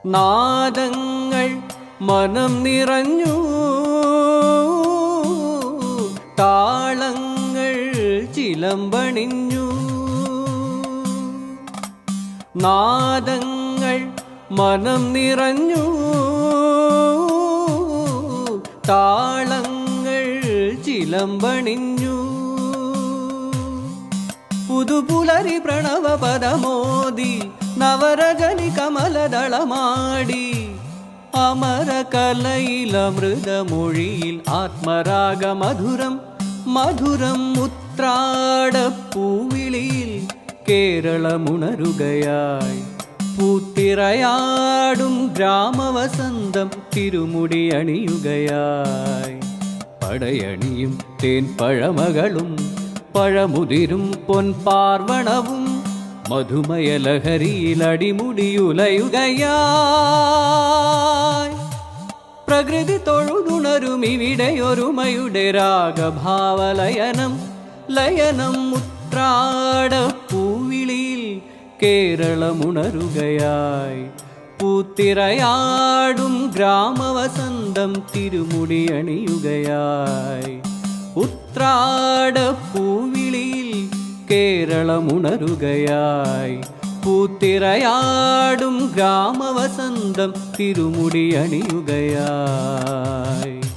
നാദങ്ങൾ മനം നിറഞ്ഞു, താളങ്ങൾ ചിലമ്പണിഞ്ഞു. നാദങ്ങൾ മനം നിറഞ്ഞു, താളങ്ങൾ ചിലമ്പണിഞ്ഞു. പുതുപുലരി പ്രണവ പദമോദി നവരജനി കമലദളമാടി. അമരകലയിലമൃതമൊഴിയിൽ ആത്മരാഗ മധുരം മധുരം. ഉത്രാടപ്പൂവിളിയിൽ കേരളമുണരുകയായി. പൂത്തിറയാടും ഗ്രാമവസന്തം തിരുമുടി അണിയുകയായി. പടയണിയും തേൻ പഴമകളും പഴമുതിരും പൊൻപാർവണവും മധുമയലഹരിയിൽ അടിമുടിയുലയുകയായി. പ്രകൃതി തൊഴുതുണരും ഇവിടെയൊരുമയുടെ രാഗഭാവലയനം ലയനം. ഉത്രാടപ്പൂവിളിയിൽ കേരളമുണരുകയായി. പൂത്തിറയാടും ഗ്രാമവസന്തം തിരുമുടി അണിയുകയായി. ഉത്രാടപ്പൂവിളിയിൽ കേരളമുണരുകയായി. പൂത്തിറയാടും ഗ്രാമവസന്തം തിരുമുടി അണിയുകയായി.